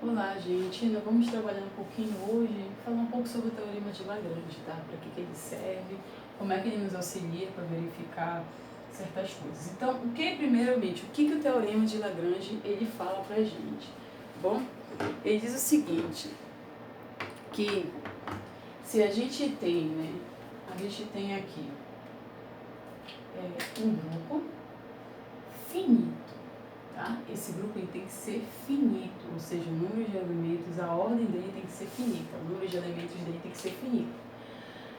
Olá, gente. Nós vamos trabalhar um pouquinho hoje, falar um pouco sobre o Teorema de Lagrange, tá? Para que ele serve, como é que ele nos auxilia para verificar certas coisas. Então, primeiramente, o que o Teorema de Lagrange ele fala para a gente? Bom, ele diz o seguinte, que se a gente tem, a gente tem aqui um grupo finito. Tá? Esse grupo ele tem que ser finito, ou seja, o número de elementos, a ordem dele tem que ser finita, o número de elementos dele tem que ser finito.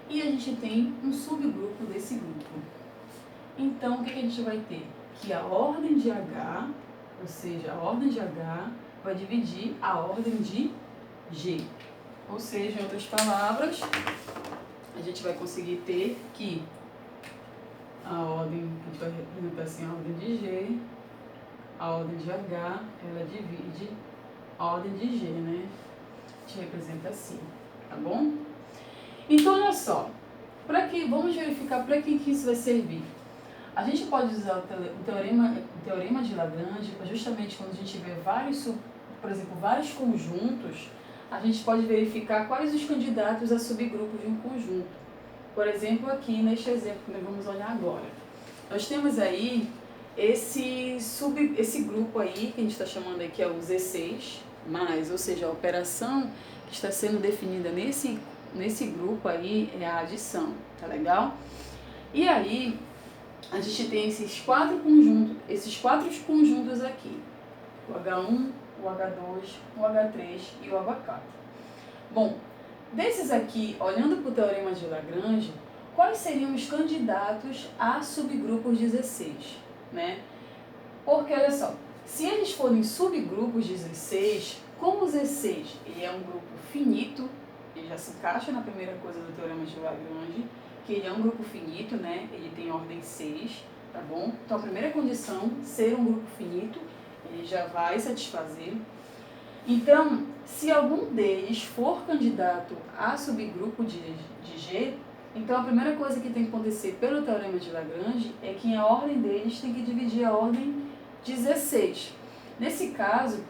E a gente tem um subgrupo desse grupo. Então, o que a gente vai ter? Que a ordem de H, ou seja, a ordem de H vai dividir a ordem de G. Ou seja, em outras palavras, a gente vai conseguir ter que a ordem, a gente vai representar assim a ordem de G, a ordem de H, ela divide a ordem de G, né? A gente representa assim, tá bom? Então, olha só, vamos verificar para que isso vai servir. A gente pode usar o teorema de Lagrange para justamente quando a gente vê por exemplo, vários conjuntos, a gente pode verificar quais os candidatos a subgrupos de um conjunto. Por exemplo, aqui neste exemplo que nós vamos olhar agora. Nós temos aí esse grupo aí, que a gente está chamando aqui é o Z6, ou seja, a operação que está sendo definida nesse grupo aí é a adição, tá legal? E aí, a gente tem esses quatro conjuntos aqui, o H1, o H2, o H3 e o H4. Bom, desses aqui, olhando para o Teorema de Lagrange, quais seriam os candidatos a subgrupos 16? Né? Porque, olha só, se eles forem subgrupos 16, como o Z6 ele é um grupo finito, ele já se encaixa na primeira coisa do Teorema de Lagrange, que ele é um grupo finito, né? Ele tem ordem 6, tá bom? Então, a primeira condição, ser um grupo finito, ele já vai satisfazer. Então, se algum deles for candidato a subgrupo de G, então a primeira coisa que tem que acontecer pelo Teorema de Lagrange é que a ordem deles tem que dividir a ordem 16. Nesse caso,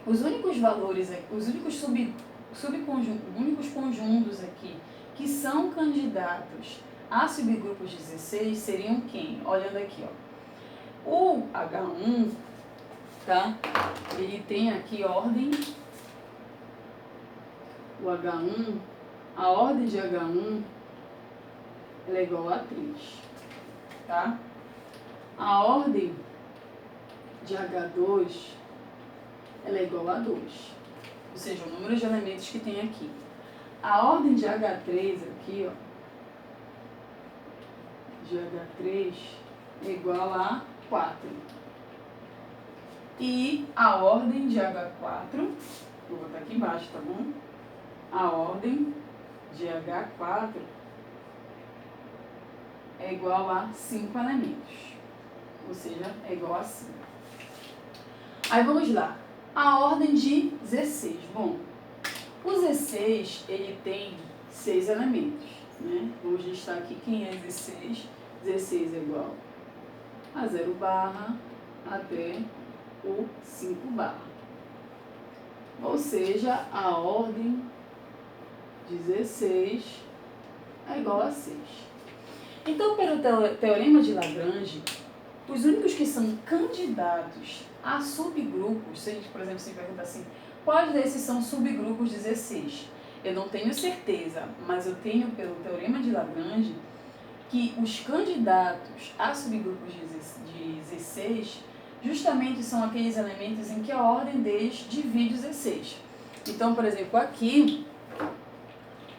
os únicos valores, os únicos únicos conjuntos aqui que são candidatos a subgrupos 16 seriam quem? Olhando aqui, ó. O H1, tá? Ele tem aqui ordem, o H1, a ordem de H1 ela é igual a 3, tá? A ordem de H2 ela é igual a 2, ou seja, o número de elementos que tem aqui. A ordem de H3 aqui, ó, de H3 é igual a 4. E a ordem de H4, vou botar aqui embaixo, tá bom? A ordem de H4 é igual a 5 elementos, ou seja, é igual a 5. Aí vamos lá, a ordem de Z6. Bom, o Z6 ele tem 6 elementos, né? Vamos listar aqui quem é Z6. Z6 é igual a 0 barra até o 5 barra. Ou seja, a ordem de Z6 é igual a 6. Então, pelo Teorema de Lagrange, os únicos que são candidatos a subgrupos, se a gente, por exemplo, se perguntar assim, quais desses são subgrupos 16? Eu não tenho certeza, mas eu tenho pelo Teorema de Lagrange que os candidatos a subgrupos de 16 justamente são aqueles elementos em que a ordem deles divide os 16. Então, por exemplo, aqui,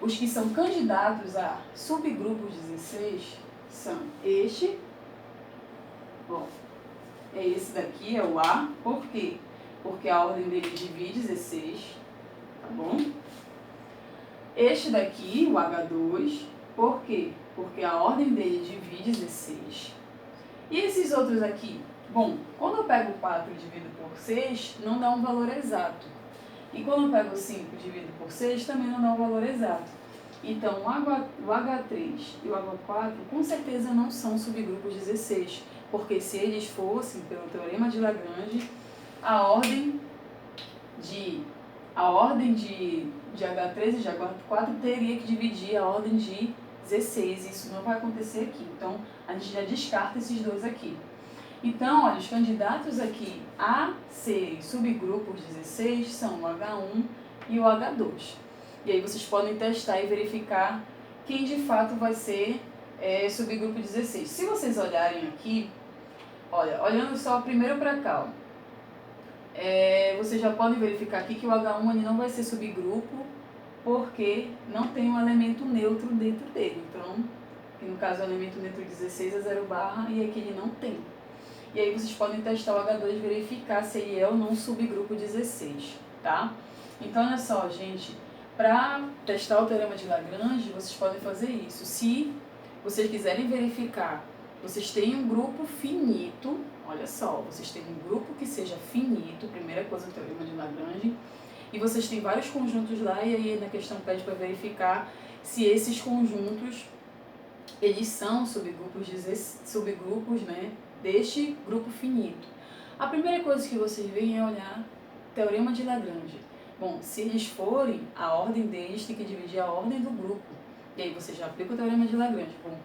os que são candidatos a subgrupos 16 são este, ó, é esse daqui, é o A. Por quê? Porque a ordem dele divide 16, tá bom? Este daqui, o H2, por quê? Porque a ordem dele divide 16. E esses outros aqui? Bom, quando eu pego 4 e divido por 6, não dá um valor exato. E quando eu pego 5 e divido por 6, também não dá um valor exato. Então, o H3 e o H4 com certeza não são subgrupos 16, porque se eles fossem, pelo Teorema de Lagrange, a ordem de a ordem de H3 e de H4 teria que dividir a ordem de 16, isso não vai acontecer aqui. Então, a gente já descarta esses dois aqui. Então, olha, os candidatos aqui a serem subgrupos 16 são o H1 e o H2. E aí vocês podem testar e verificar quem de fato vai ser subgrupo 16. Se vocês olharem aqui, olha, olhando só primeiro para cá, ó, vocês já podem verificar aqui que o H1 ele não vai ser subgrupo porque não tem um elemento neutro dentro dele. Então, que no caso o elemento neutro 16 é 0 barra e aqui ele não tem. E aí vocês podem testar o H2 e verificar se ele é ou não subgrupo 16, tá? Então, olha só, gente, para testar o teorema de Lagrange, vocês podem fazer isso. Se vocês quiserem verificar, vocês têm um grupo finito, olha só, vocês têm um grupo que seja finito, primeira coisa do teorema de Lagrange, e vocês têm vários conjuntos lá, e aí na questão pede para verificar se esses conjuntos, eles são subgrupos, né, deste grupo finito. A primeira coisa que vocês veem é olhar teorema de Lagrange. Bom, se eles forem, a ordem deles tem que dividir a ordem do grupo. E aí você já aplica o teorema de Lagrange. Bom,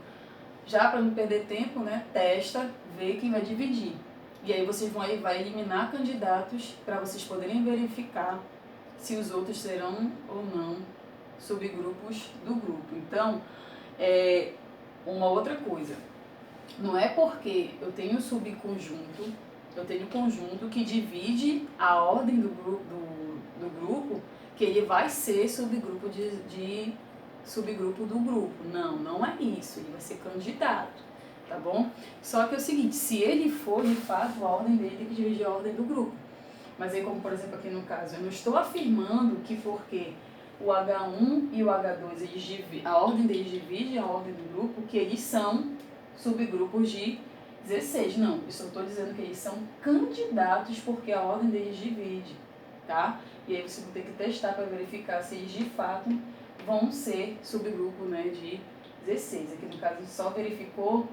já para não perder tempo, né, testa, vê quem vai dividir. E aí vocês vão vai eliminar candidatos para vocês poderem verificar se os outros serão ou não subgrupos do grupo. Então, uma outra coisa, não é porque eu tenho subconjunto, eu tenho conjunto que divide a ordem do grupo que ele vai ser subgrupo subgrupo do grupo. Não, não é isso, ele vai ser candidato, tá bom? Só que é o seguinte, se ele for, de fato, a ordem dele tem que dividir a ordem do grupo. Mas aí, como por exemplo aqui no caso, eu não estou afirmando que porque o H1 e o H2, a ordem deles divide a ordem do grupo, que eles são subgrupos de 16. Não, eu só estou dizendo que eles são candidatos porque a ordem deles divide, tá? E aí você vai ter que testar para verificar se eles de fato vão ser subgrupo, né, de 16. Aqui no caso a gente só verificou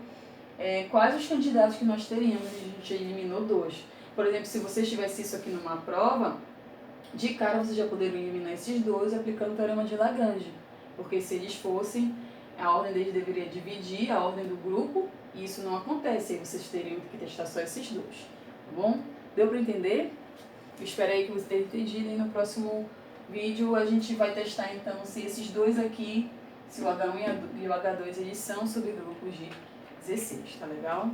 quais os candidatos que nós teríamos, a gente eliminou 2. Por exemplo, se você tivesse isso aqui numa prova, de cara você já poderia eliminar esses 2 aplicando o teorema de Lagrange. Porque se eles fossem, a ordem deles deveria dividir a ordem do grupo, e isso não acontece, aí vocês teriam que testar só esses 2, tá bom? Deu para entender? Eu espero aí que você tenha entendido, e no próximo vídeo a gente vai testar então se esses 2 aqui, se o H1 e o H2 eles são subgrupos de 16, tá legal?